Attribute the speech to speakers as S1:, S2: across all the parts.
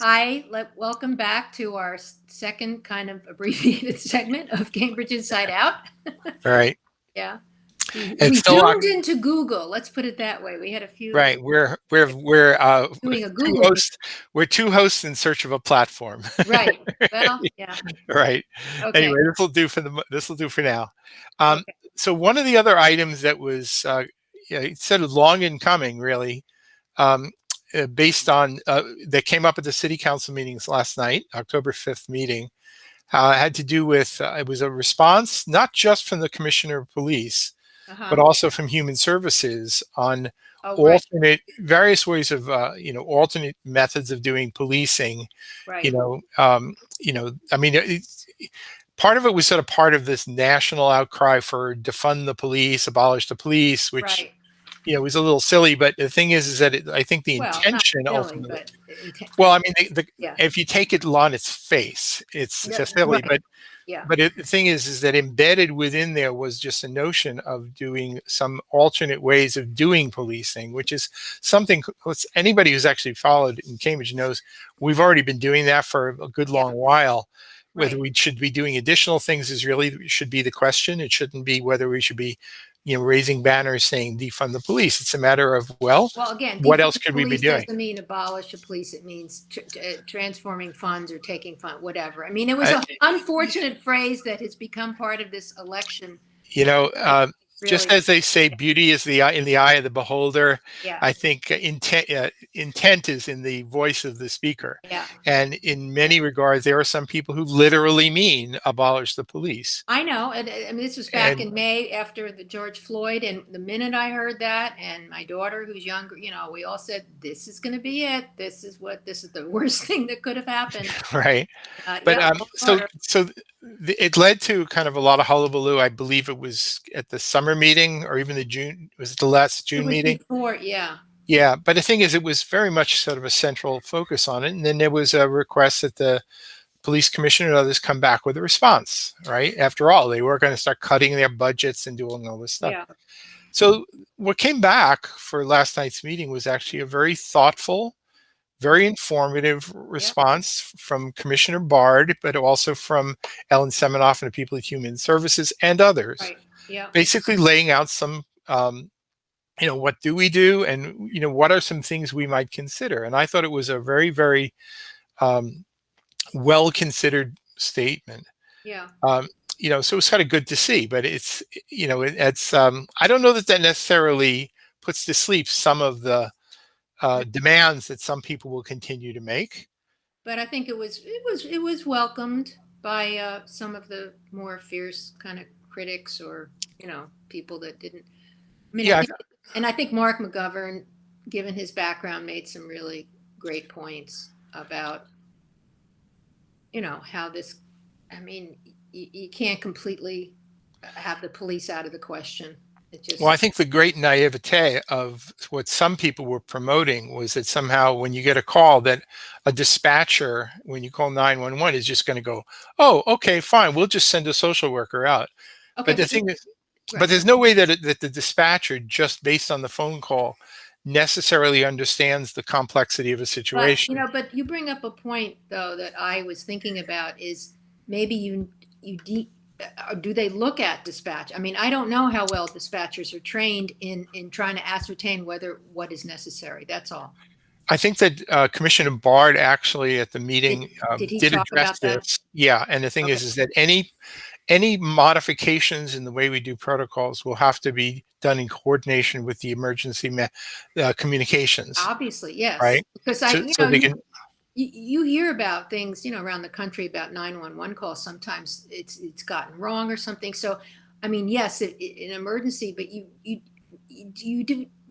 S1: Hi, welcome back to our second kind of abbreviated segment of Cambridge Inside Out.
S2: All right.
S1: Yeah. We
S2: It's still
S1: zoomed into Google. Let's put it that way. We had a few
S2: right. We're
S1: doing a
S2: two
S1: Google.
S2: hosts. We're two hosts in search of a platform.
S1: Right. Well, yeah.
S2: Right.
S1: Okay.
S2: Anyway, this will do for now.
S1: Okay.
S2: So one of the other items that was sort of long in coming, really, um, based on that came up at the city council meetings last night, October 5th meeting, had to do with it was a response not just from the commissioner of police, but
S1: Uh-huh.
S2: also from human services on
S1: Oh, right.
S2: various ways of alternate methods of doing policing.
S1: Right.
S2: I mean, part of it was sort of part of this national outcry for defund the police, abolish the police, which
S1: Right.
S2: was a little silly. But the thing is that I think the
S1: Well, not
S2: intention
S1: silly,
S2: ultimately,
S1: but
S2: well, I mean,
S1: yeah.
S2: if you take it on its face, it's silly.
S1: Right. Yeah.
S2: But the thing is that embedded within there was just a notion of doing some alternate ways of doing policing, which is something anybody who's actually followed in Cambridge knows we've already been doing that for a good long while. Whether
S1: Right.
S2: we should be doing additional things should be the question. It shouldn't be whether we should be, raising banners saying defund the police. It's a matter of, well,
S1: Again,
S2: what else could we be
S1: police
S2: doing?
S1: doesn't mean abolish the police. It means transforming funds or taking fund, whatever. I mean, it was an unfortunate phrase that has become part of this election.
S2: Just as they say, beauty is in the eye of the beholder.
S1: Yeah.
S2: I think intent is in the voice of the speaker.
S1: Yeah.
S2: And in many regards, there are some people who literally mean abolish the police.
S1: I know. I mean, this was back in May after the George Floyd, and the minute I heard that, and my daughter, who's younger, we all said, "This is going to be it. This is the worst thing that could have happened."
S2: Right. But it led to kind of a lot of hullabaloo. I believe it was at the summer meeting or even was it the last June meeting?
S1: Before, yeah.
S2: Yeah, but the thing is, it was very much sort of a central focus on it. And then there was a request that the police commissioner and others come back with a response, right? After all, they were going to start cutting their budgets and doing all this stuff.
S1: Yeah.
S2: So what came back for last night's meeting was actually a very thoughtful, very informative response from Commissioner Bard, but also from Ellen Semenoff and the people at Human Services and others.
S1: Right. Yeah.
S2: Basically laying out some, what do we do, and what are some things we might consider. And I thought it was a very, very well considered statement.
S1: Yeah.
S2: So it was kind of good to see. But it's I don't know that necessarily puts to sleep some of the demands that some people will continue to make.
S1: But I think it was welcomed by some of the more fierce kind of critics, or people that didn't. I mean,
S2: yeah,
S1: I think Mark McGovern, given his background, made some really great points about how this. I mean, you can't completely have the police out of the question.
S2: Well, I think the great naivete of what some people were promoting was that somehow when you get a call, that a dispatcher, when you call 911, is just going to go, "Oh, okay, fine, we'll just send a social worker out."
S1: Okay,
S2: but the thing is, but there's no way that the dispatcher, just based on the phone call, necessarily understands the complexity of a situation.
S1: But you bring up a point, though, that I was thinking about, is maybe do they look at dispatch? I mean, I don't know how well dispatchers are trained in trying to ascertain what is necessary. That's all.
S2: I think that Commissioner Bard actually at the meeting did address this. Yeah, and the thing is that any modifications in the way we do protocols will have to be done in coordination with the emergency communications.
S1: Obviously, yes.
S2: Right.
S1: Because you hear about things, around the country about 911 calls. Sometimes it's gotten wrong or something. So, I mean, yes, an emergency, but you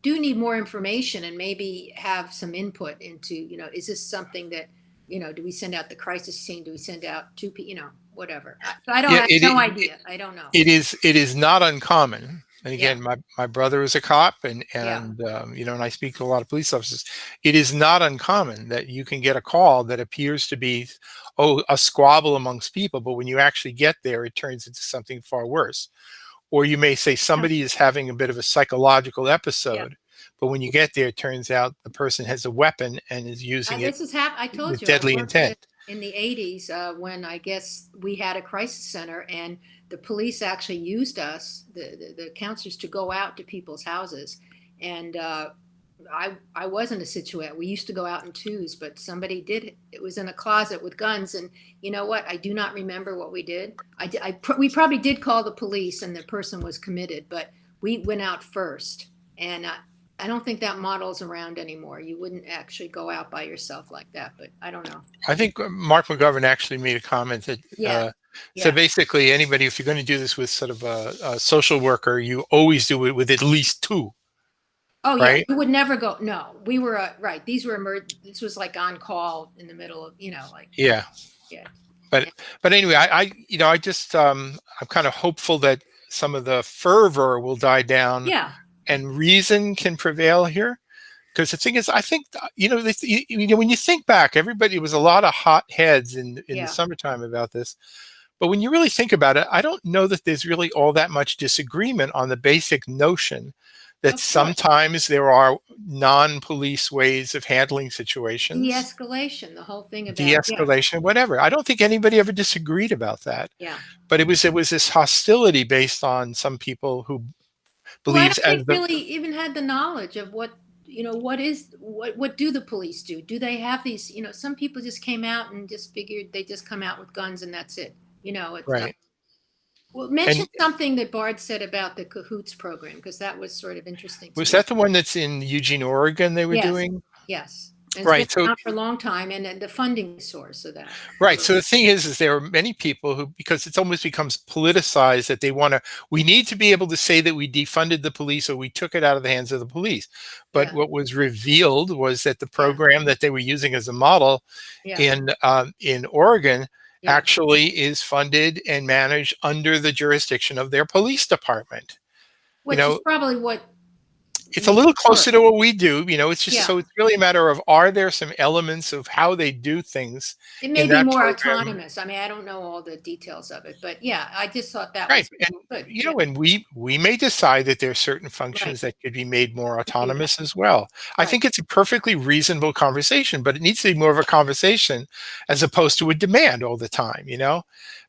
S1: do need more information and maybe have some input into, is this something that, do we send out the crisis scene? Do we send out two people, whatever? I don't have no idea. I don't know.
S2: It is not uncommon. And again, my brother is a cop, and I speak to a lot of police officers. It is not uncommon that you can get a call that appears to be, a squabble amongst people, but when you actually get there, it turns into something far worse. Or you may say somebody is having a bit of a psychological episode, but when you get there, it turns out the person has a weapon and is using it
S1: I told
S2: with
S1: you, I
S2: deadly
S1: worked
S2: intent.
S1: in the 80s when I guess we had a crisis center, and the police actually used us, the counselors, to go out to people's houses. And I was in a situation. We used to go out in twos, but somebody did. It was in a closet with guns, and you know what? I do not remember what we did. We probably did call the police, and the person was committed, but we went out first, and I don't think that model's around anymore. You wouldn't actually go out by yourself like that, but I don't know.
S2: I think Mark McGovern actually made a comment that
S1: Yeah.
S2: so
S1: Yeah.
S2: basically anybody, if you're going to do this with sort of a social worker, you always do it with at least two,
S1: Oh yeah,
S2: right?
S1: we would never go. No, we were right. These were this was like on call in the middle of, like,
S2: Yeah.
S1: yeah.
S2: But anyway, I just I'm kind of hopeful that some of the fervor will die down
S1: Yeah.
S2: and reason can prevail here. Because the thing is, I think, when you think back, everybody, it was a lot of hot heads in the summertime about this. But when you really think about it, I don't know that there's really all that much disagreement on the basic notion that sometimes there are non-police ways of handling situations.
S1: De-escalation, the whole thing about
S2: De-escalation, whatever. I don't think anybody ever disagreed about that.
S1: Yeah.
S2: But it was this hostility based on some people who believes
S1: I don't think really even had the knowledge of what do the police do? Do they have these, some people just came out and just figured they just come out with guns and that's it. It's
S2: right.
S1: Well, mention something that Bard said about the Cahoots program, because that was sort of interesting.
S2: Was that the one that's in Eugene, Oregon they were doing?
S1: Yes. And
S2: right.
S1: It's been out for a long time, and the funding source of that.
S2: Right. So the thing is there are many people who, because it almost becomes politicized, that we need to be able to say that we defunded the police or we took it out of the hands of the police. But what was revealed was that the program that they were using as a model in Oregon actually is funded and managed under the jurisdiction of their police department.
S1: Which is probably what
S2: it's a little closer to what we do. It's just so it's really a matter of, are there some elements of how they do things?
S1: It may be more autonomous. I mean, I don't know all the details of it, but I just thought that was good.
S2: And we may decide that there are certain functions that could be made more autonomous as well. I think it's a perfectly reasonable conversation, but it needs to be more of a conversation as opposed to a demand all the time,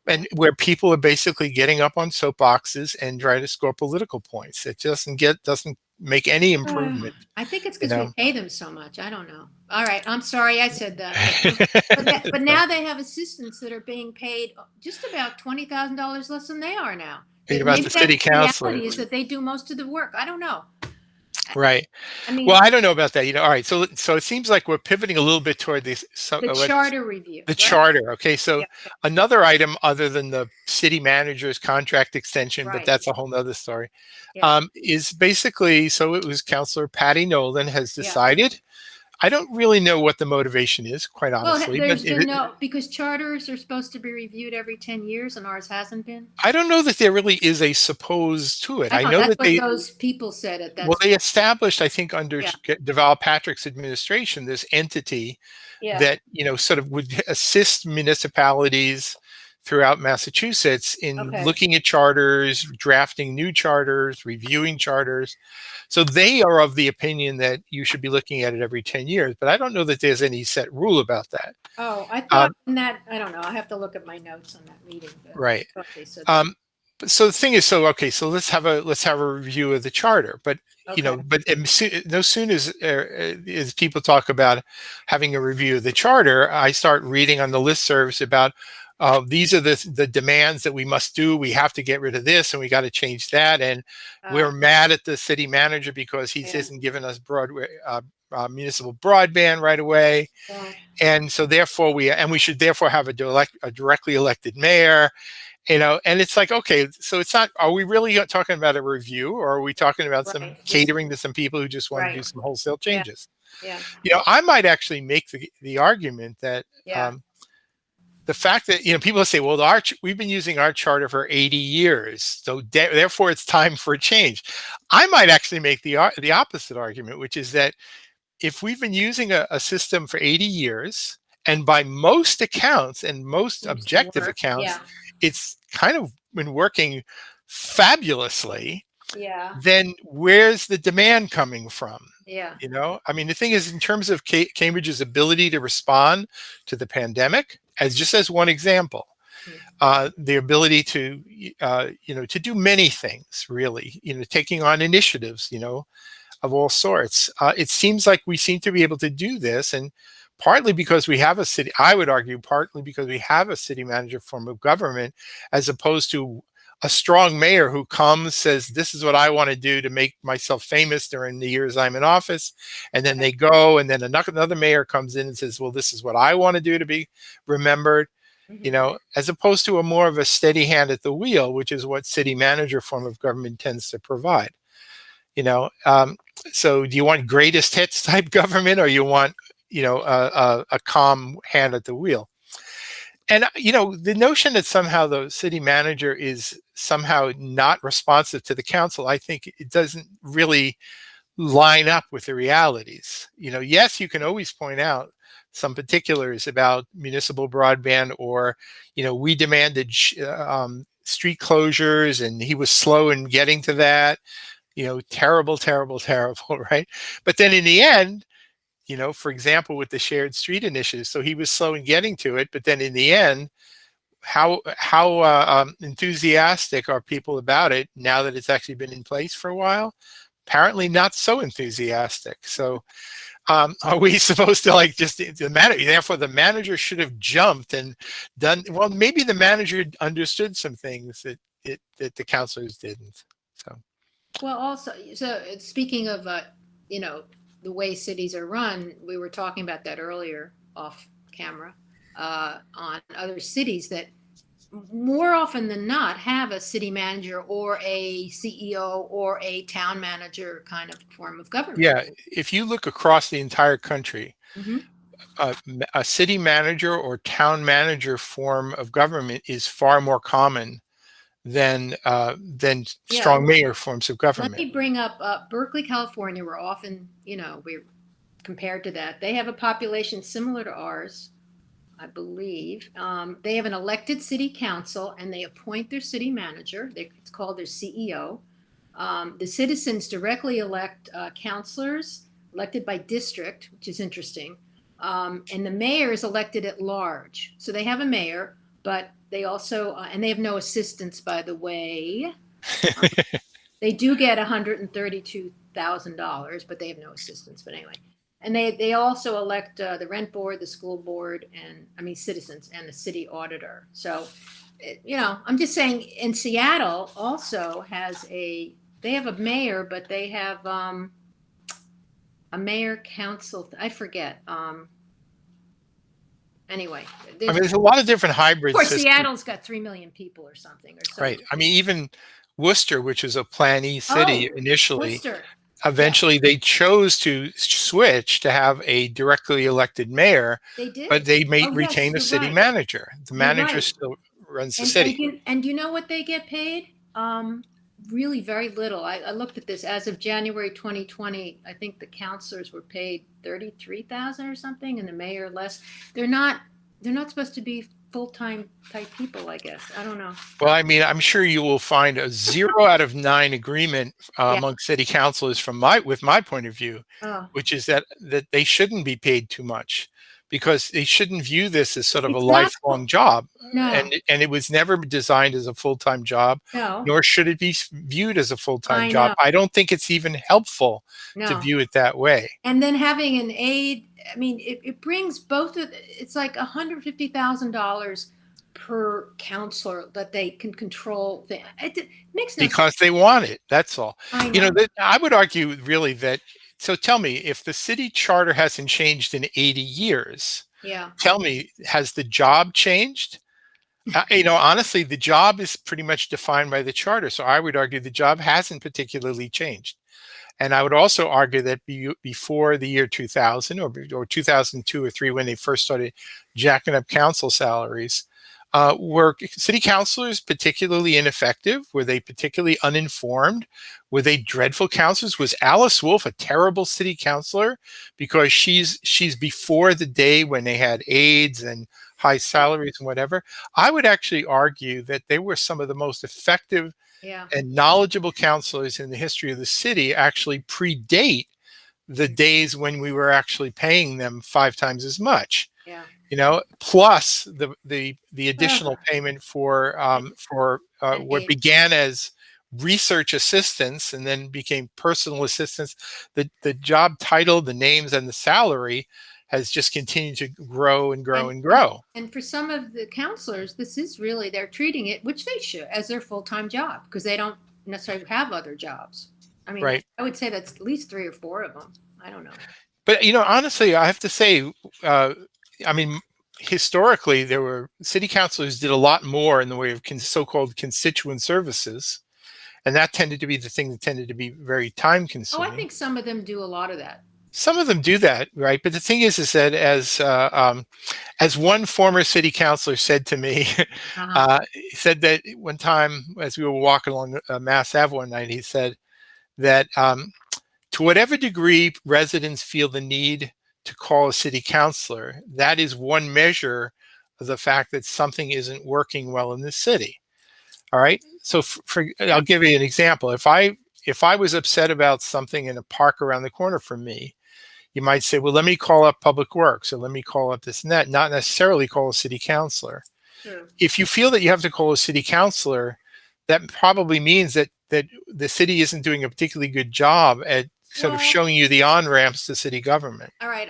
S2: and where people are basically getting up on soapboxes and trying to score political points. It doesn't make any improvement.
S1: I think it's because we pay them so much. I don't know. All right. I'm sorry I said that. But now they have assistants that are being paid just about $20,000 less than they are now.
S2: About the city councilor.
S1: Is that they do most of the work. I don't know.
S2: Right. I mean, well, I don't know about that. All right. So it seems like we're pivoting a little bit toward the
S1: charter review.
S2: The charter. Okay. So another item other than the city manager's contract extension, but that's a whole nother story, is basically, so it was Councillor Patty Nolan has decided. I don't really know what the motivation is, quite honestly.
S1: Well, because charters are supposed to be reviewed every 10 years and ours hasn't been.
S2: I don't know that there really is a suppose to it.
S1: I know that's what those people said it.
S2: Well, they established, I think, under Deval Patrick's administration, this entity that, sort of would assist municipalities throughout Massachusetts in looking at charters, drafting new charters, reviewing charters. So they are of the opinion that you should be looking at it every 10 years, but I don't know that there's any set rule about that.
S1: Oh, I thought I don't know. I have to look at my notes on that meeting.
S2: Right. Okay, so the thing is, so let's have a review of the charter, but no sooner as people talk about having a review of the charter, I start reading on the listservs about these are the demands that we must do. We have to get rid of this, and we got to change that. And we're mad at the city manager because he isn't giving us municipal broadband right away. And so therefore we should therefore have a directly elected mayor. And it's like, okay, so it's not, are we really talking about a review, or are we talking about some catering to some people who just want to do some wholesale changes? I might actually make the argument that the fact that, people say, well, we've been using our charter for 80 years, so therefore it's time for a change. I might actually make the opposite argument, which is that if we've been using a system for 80 years, and by most accounts and most objective accounts, it's kind of been working fabulously,
S1: Yeah.
S2: then where's the demand coming from?
S1: Yeah.
S2: You know, I mean, the thing is, in terms of Cambridge's ability to respond to the pandemic, as just as one example,
S1: Mm.
S2: the ability to, you know, to do many things, really, you know, taking on initiatives, you know, of all sorts. It seems like we seem to be able to do this, and partly because we have a city, I would argue, partly because we have a city manager form of government, as opposed to a strong mayor who comes, says, this is what I want to do to make myself famous during the years I'm in office. And then they go, and then another mayor comes in and says, well, this is what I want to do to be remembered, you
S1: Mhm.
S2: know, as opposed to a more of a steady hand at the wheel, which is what city manager form of government tends to provide. You know, so do you want greatest hits type government, or you want, you know, a calm hand at the wheel? And you know, the notion that somehow the city manager is somehow not responsive to the council, I think it doesn't really line up with the realities. You know, yes, you can always point out some particulars about municipal broadband, or, you know, we demanded street closures and he was slow in getting to that, you know, terrible, terrible, terrible, right? But then in the end, you know, for example, with the shared street initiative, so he was slow in getting to it, but then in the end, how enthusiastic are people about it now that it's actually been in place for a while? Apparently not so enthusiastic. So are we supposed to like just the manager? Therefore, the manager should have jumped and done. Well, maybe the manager understood some things that the councilors didn't. So.
S1: Well, also, so speaking of, you know, the way cities are run, we were talking about that earlier off camera, on other cities that more often than not have a city manager or a CEO or a town manager kind of form of government.
S2: Yeah, if you look across the entire country,
S1: Hmm.
S2: a city manager or town manager form of government is far more common than
S1: Yeah.
S2: strong mayor forms of
S1: Let
S2: government.
S1: me bring up Berkeley, California. We're often, you know, we're compared to that. They have a population similar to ours, I believe. They have an elected city council and they appoint their city manager. It's called their CEO. The citizens directly elect councilors elected by district, which is interesting. And the mayor is elected at large. So they have a mayor, but they also, and they have no assistants, by the way. They do get $132,000, but they have no assistants. But anyway, and they also elect the rent board, the school board, and I mean citizens, and the city auditor. So, you know, I'm just saying. In Seattle, also has they have a mayor, but they have a mayor council. I forget. Anyway,
S2: I
S1: there's
S2: mean, there's a lot of different
S1: of
S2: hybrid
S1: course
S2: systems,
S1: Seattle's got 3 million people or something or so.
S2: right? I mean, even Worcester, which is a Plan E city
S1: Oh,
S2: initially,
S1: Worcester. Yeah,
S2: eventually they chose to switch to have a directly elected mayor,
S1: they
S2: but
S1: did.
S2: they may
S1: Oh yes,
S2: retain a
S1: you're
S2: city
S1: right.
S2: manager. The
S1: You're
S2: manager
S1: right.
S2: still runs the
S1: And
S2: city.
S1: you know what they get paid? Really very little. I looked at this as of January 2020. I think the counselors were paid 33,000 or something, and the mayor less. They're not they're not supposed to be full-time type people, I guess. I don't know.
S2: Well, I mean, I'm sure you will find a 0 out of 9 agreement
S1: Yeah.
S2: among city councilors with my point of view,
S1: Oh,
S2: which is that they shouldn't be paid too much, because they shouldn't view this as sort of a
S1: exactly.
S2: lifelong job,
S1: No,
S2: and it was never designed as a full-time job,
S1: no,
S2: nor should it be viewed as a full-time
S1: I
S2: job.
S1: know.
S2: I don't think it's even helpful to
S1: No.
S2: view it that way.
S1: And then having an aide, I mean, it brings both of, it's like $150,000 per counselor that they can control. It makes no sense.
S2: Because they want it. That's all.
S1: I
S2: You know,
S1: know.
S2: that I would argue really that. So tell me, if the city charter hasn't changed in 80 years,
S1: Yeah.
S2: tell me, has the job changed? You know, honestly, the job is pretty much defined by the charter. So I would argue the job hasn't particularly changed. And I would also argue that before the year 2000, or 2002 or 3, when they first started jacking up council salaries, were city councilors particularly ineffective? Were they particularly uninformed? Were they dreadful councilors? Was Alice Wolf a terrible city councilor because she's before the day when they had aides and high salaries and whatever? I would actually argue that they were some of the most effective
S1: Yeah.
S2: And knowledgeable counselors in the history of the city actually predate the days when we were actually paying them 5 times as much.
S1: Yeah.
S2: Plus the
S1: Ugh,
S2: additional payment
S1: and,
S2: for
S1: and
S2: what
S1: Abe,
S2: began as research assistants and then became personal assistants. The job title, the names, and the salary has just continued to grow and grow
S1: and,
S2: and
S1: and
S2: grow.
S1: and for some of the counselors, this is really, they're treating it, which they should, as their full-time job because they don't necessarily have other jobs. I mean,
S2: Right.
S1: I would say that's at least 3 or 4 of them. I don't know.
S2: But honestly, I have to say, uh, I mean, historically, there were city councilors did a lot more in the way of so-called constituent services, and that tended to be the thing that tended to be very
S1: Oh, I
S2: time-consuming.
S1: think some of them do a lot of that.
S2: Some of them do that, right? But the thing is that as one former city councilor said to me,
S1: Uh-huh.
S2: he said that one time as we were walking along Mass Ave one night, he said that to whatever degree residents feel the need to call a city councilor, that is one measure of the fact that something isn't working well in the city. All right. So I'll give you an example. If I was upset about something in a park around the corner from me, you might say, well, let me call up Public Works or let me call up this and that, not necessarily call a city councilor.
S1: True.
S2: If you feel that you have to call a city councilor, that probably means that the city isn't doing a particularly good job at sort of
S1: Well,
S2: showing you the on-ramps to city government.
S1: all right.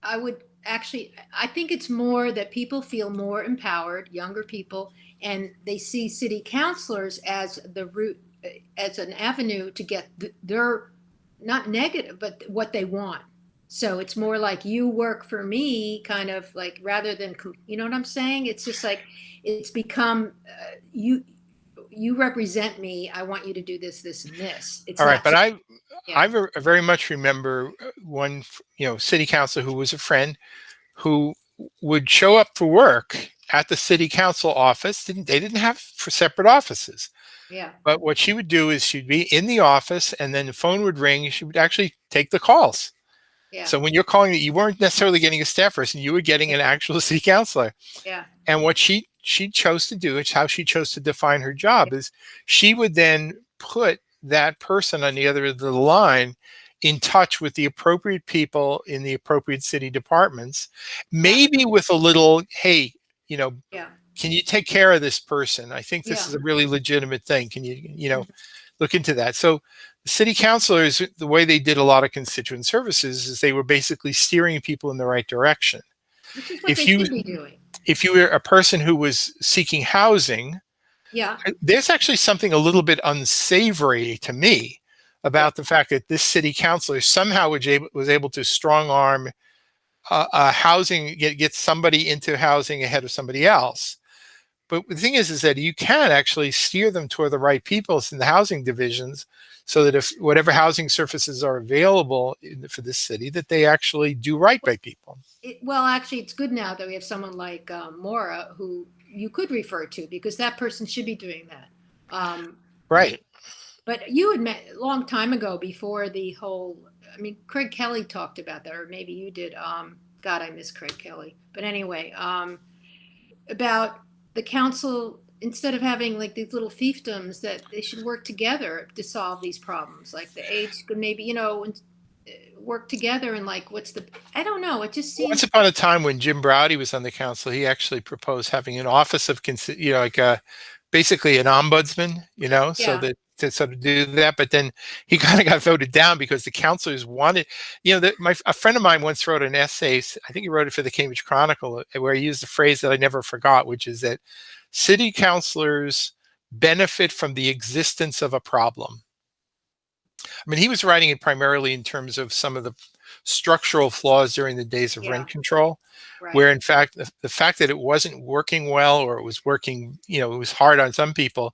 S1: I would actually, I think it's more that people feel more empowered, younger people, and they see city councilors as the route, as an avenue to get their, not negative, but what they want. So it's more like you work for me, kind of like, rather than, you know what I'm saying? It's just like, it's become, you represent me. I want you to do this, this, and this. It's
S2: All right,
S1: not
S2: but
S1: just,
S2: I
S1: yeah,
S2: I very much remember one city councilor who was a friend who would show up for work at the city council office. They didn't have for separate offices.
S1: yeah,
S2: But what she would do is she'd be in the office and then the phone would ring. She would actually take the calls.
S1: yeah,
S2: So when you're calling, you weren't necessarily getting a staff person, you were getting
S1: yeah,
S2: an actual city councilor.
S1: yeah,
S2: And what she chose to do, it's how she chose to define her
S1: yeah,
S2: job, is she would then put that person on the other end of the line in touch with the appropriate people in the appropriate city departments,
S1: that was,
S2: maybe with a little, hey, you know,
S1: yeah,
S2: can you take care of this person? I think this
S1: yeah.
S2: is a really legitimate thing. Can you
S1: Mhm.
S2: look into that? So the city councilors, the way they did a lot of constituent services is they were basically steering people in the right direction.
S1: Which is what
S2: If
S1: they
S2: you
S1: should be doing.
S2: if you were a person who was seeking housing,
S1: Yeah,
S2: there's actually something a little bit unsavory to me
S1: yeah,
S2: about the fact that this city councilor somehow was able to strong arm housing, get somebody into housing ahead of somebody else. But the thing is that you can actually steer them toward the right people in the housing divisions so that if whatever housing surfaces are available for this city, that they actually do right by people.
S1: well, actually, it's good now that we have someone like Maura who you could refer to because that person should be doing that. Um,
S2: Right.
S1: but you had met a long time ago before the whole. I mean, Craig Kelly talked about that, or maybe you did. God, I miss Craig Kelly. But anyway, about the council, instead of having like these little fiefdoms, that they should work together to solve these problems. Like the aides could maybe, work together and like, what's the, I don't know. It just
S2: Once
S1: seems,
S2: upon a time when Jim Browdy was on the council, he actually proposed having an office of, like basically an ombudsman, so
S1: yeah,
S2: that to sort of do that. But then he kind of got voted down because the councilors wanted, a friend of mine once wrote an essay, I think he wrote it for the Cambridge Chronicle, where he used a phrase that I never forgot, which is that city councilors benefit from the existence of a problem. I mean, he was writing it primarily in terms of some of the structural flaws during the days of
S1: yeah,
S2: rent control,
S1: right,
S2: where in fact, the fact that it wasn't working well or it was working, it was hard on some people,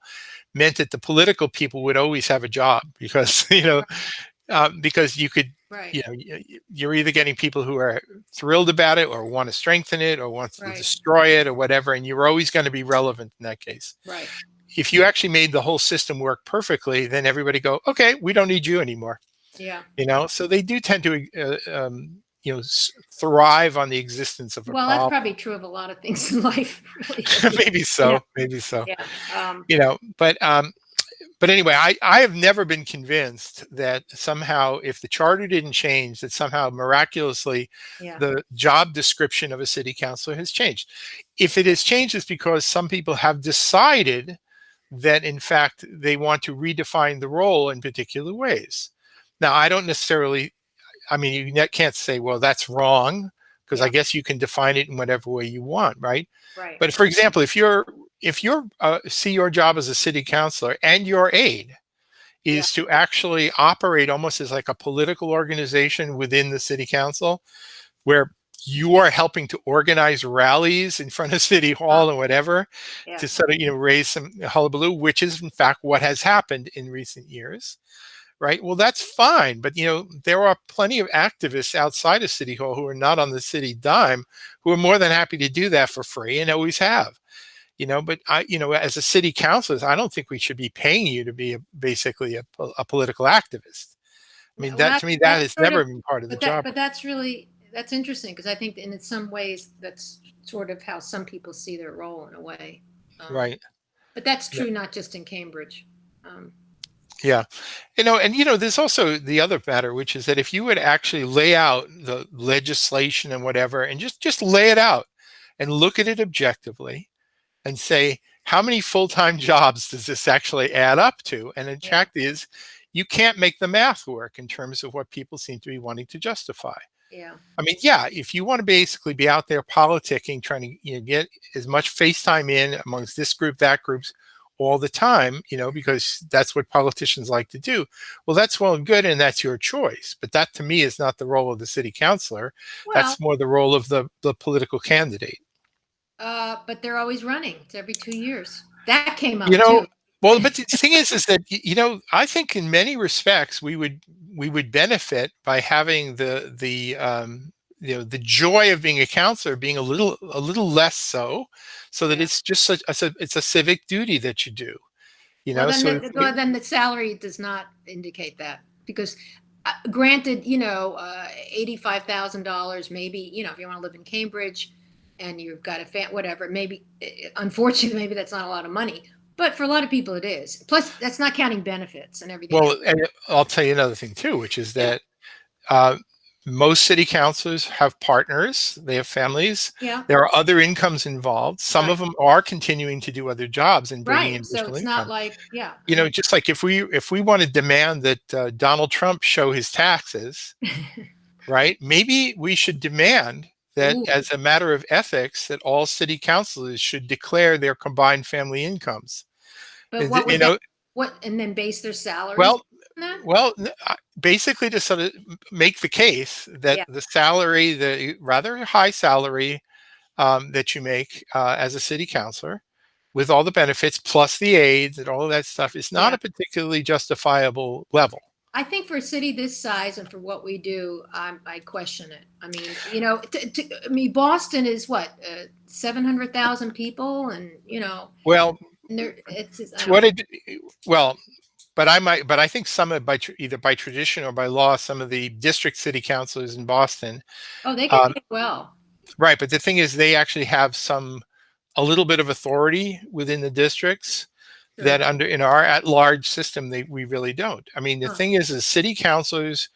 S2: meant that the political people would always have a job because,
S1: right,
S2: because you could,
S1: right,
S2: you're either getting people who are thrilled about it or want to strengthen it or want to
S1: right,
S2: destroy it or whatever, and you're always going to be relevant in that case.
S1: right.
S2: If you actually made the whole system work perfectly, then everybody go, okay, we don't need you anymore.
S1: Yeah.
S2: So they do tend to thrive on the existence of a
S1: Well, that's
S2: problem.
S1: probably true of a lot of things in life, really.
S2: Maybe
S1: You know,
S2: so, maybe so.
S1: yeah.
S2: But But anyway, I have never been convinced that somehow, if the charter didn't change, that somehow miraculously
S1: Yeah.
S2: the job description of a city councilor has changed. If it has changed, it's because some people have decided that, in fact, they want to redefine the role in particular ways. Now, I don't necessarily, I mean, you can't say, well, that's wrong, because I
S1: Yeah.
S2: guess you can define it in whatever way you want, right?
S1: Right.
S2: But for example, if you're see your job as a city councilor and your aide
S1: Yeah.
S2: is to actually operate almost as like a political organization within the city council, where you are helping to organize rallies in front of city hall and whatever,
S1: Yeah.
S2: to sort of, raise some hullabaloo, which is in fact what has happened in recent years, right? Well, that's fine, but there are plenty of activists outside of city hall who are not on the city dime, who are more than happy to do that for free and always have. But as a city councilor, I don't think we should be paying you to be basically a political activist. I mean,
S1: Well,
S2: that to me, that
S1: that's
S2: has
S1: sort
S2: never
S1: of,
S2: been part of the
S1: but
S2: job.
S1: that's interesting, because I think in some ways that's sort of how some people see their role in a way.
S2: Right.
S1: But that's
S2: Yeah.
S1: true not just in Cambridge.
S2: Yeah. There's also the other matter, which is that if you would actually lay out the legislation and whatever, and just lay it out and look at it objectively and say, how many full-time jobs does this actually add up to? And the fact is, you can't make the math work in terms of what people seem to be wanting to justify.
S1: Yeah.
S2: I mean, yeah, if you want to basically be out there politicking, trying to get as much face time in amongst this group, that group's all the time, because that's what politicians like to do. Well, that's well and good, and that's your choice. But that to me is not the role of the city councilor.
S1: Well,
S2: That's more the role of the political candidate.
S1: but they're always running. It's every 2 years. That came up
S2: You know,
S1: too.
S2: well, but the thing is that I think in many respects we would benefit by having the joy of being a counselor being a little less so that it's just it's a civic duty that you do.
S1: Well, then
S2: So
S1: then the salary does not indicate that, because granted, $85,000, maybe, if you want to live in Cambridge and you've got a whatever, maybe, unfortunately, maybe that's not a lot of money, but for a lot of people it is. Plus, that's not counting benefits and everything else.
S2: well, and I'll tell you another thing too, which is
S1: Yeah.
S2: that most city councilors have partners, they have families.
S1: Yeah.
S2: There are other incomes involved. Some of them are continuing to do other jobs and bringing in
S1: Right. So
S2: additional
S1: it's
S2: income.
S1: not like, yeah.
S2: Just like if we want to demand that Donald Trump show his taxes, right? Maybe we should demand that,
S1: Ooh.
S2: as a matter of ethics, that all city councilors should declare their combined family incomes.
S1: But what would and then base their salaries
S2: Well,
S1: on that?
S2: well, basically to sort of make the case that the salary, the rather high salary that you make as a city councilor, with all the benefits plus the aides and all of that stuff, is not a particularly justifiable level.
S1: I think for a city this size and for what we do, I question it. I mean, Boston is what, 700,000 people, and
S2: Well,
S1: and it's
S2: but I think some of either by tradition or by law, some of the district city councilors in Boston.
S1: Oh, they get paid well.
S2: Right, but the thing is, they actually have a little bit of authority within the districts that in our at-large system we really don't. I mean, the thing is city councilors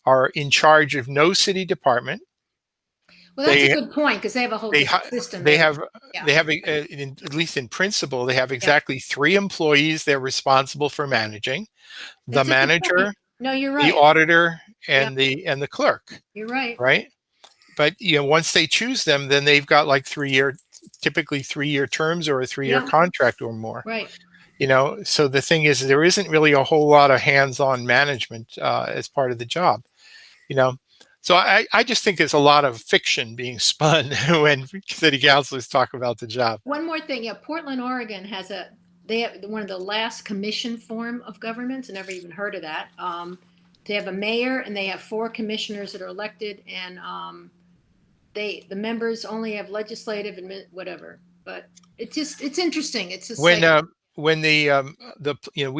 S2: are in charge of no city department.
S1: Well, that's a good point, because they have a whole system.
S2: They have at least in principle, they have exactly 3 employees they're responsible for managing: the manager,
S1: no, you're right,
S2: the auditor, and the clerk.
S1: You're right.
S2: Right. But once they choose them, then they've got like typically 3-year terms or a 3-year contract or more.
S1: Right.
S2: So the thing is, there isn't really a whole lot of hands-on management as part of the job. So I just think there's a lot of fiction being spun when city councilors talk about the job.
S1: One more thing, Portland, Oregon has they have one of the last commission form of governments. I never even heard of that. They have a mayor and they have 4 commissioners that are elected, and the members only have legislative and whatever. But it's interesting. It's just
S2: when we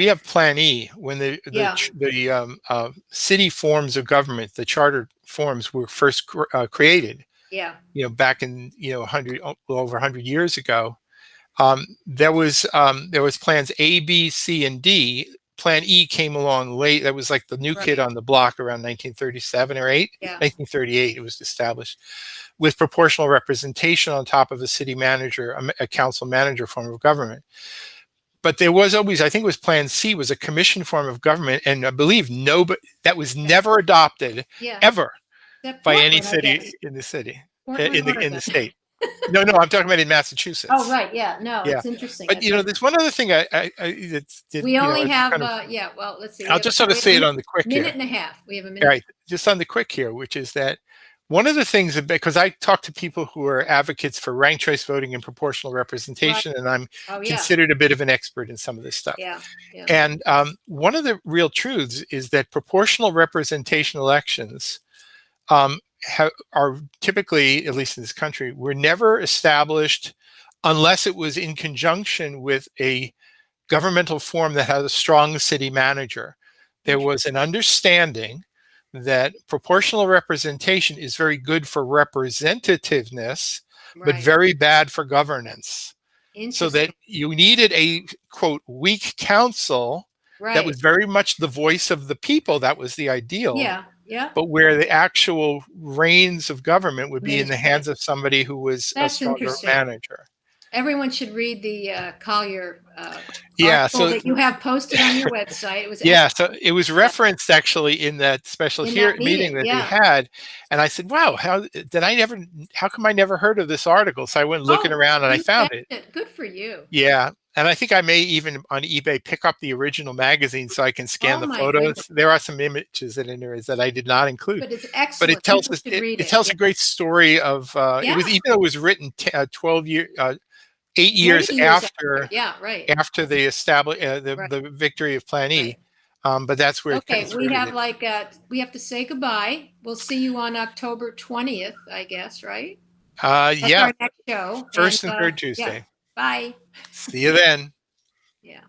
S2: have Plan E, when the city forms of government, the charter forms were first created.
S1: Yeah.
S2: Back in over 100 years ago. There was plans A, B, C, and D. Plan E came along late. That was like the new kid on the block around 1937 or 8,
S1: Yeah.
S2: 1938. It was established with proportional representation on top of a city manager, a council manager form of government. But there was always, I think it was Plan C, was a commission form of government, and I believe that was never adopted ever by any city in the city, in the state. No, I'm talking about in Massachusetts.
S1: Oh, right. Yeah. No,
S2: Yeah.
S1: it's interesting.
S2: But there's one other thing
S1: we only have, well, let's see.
S2: I'll just sort of say it on the quick
S1: minute
S2: here.
S1: and a half. We have a minute.
S2: All right, just on the quick here, which is that one of the things, because I talk to people who are advocates for ranked choice voting and proportional representation, and I'm considered a bit of an expert in some of this stuff.
S1: Yeah.
S2: And one of the real truths is that proportional representation elections are typically, at least in this country, were never established unless it was in conjunction with a governmental form that has a strong city manager. There was an understanding that proportional representation is very good for representativeness, but very bad for governance. So that you needed a, quote, weak council that was very much the voice of the people. That was the ideal.
S1: Yeah.
S2: But where the actual reins of government would be in the hands of somebody who was a stronger manager.
S1: Everyone should read the Collier
S2: so
S1: that you have posted on your website. It was
S2: so it was referenced actually in that special meeting that they had, and I said, "Wow, how come I never heard of this article?" So I went looking around and I found it.
S1: Good for you.
S2: Yeah, and I think I may even on eBay pick up the original magazine so I can scan the photos. Goodness. There are some images in there that I did not include,
S1: but it's excellent.
S2: But it tells a great story of it was, even though it was written 8 years after after they established the victory of Plan E. But that's where
S1: we have we have to say goodbye. We'll see you on October 20th, I guess, right? That's our next show.
S2: First and third Tuesday.
S1: Bye.
S2: See you then.
S1: Yeah.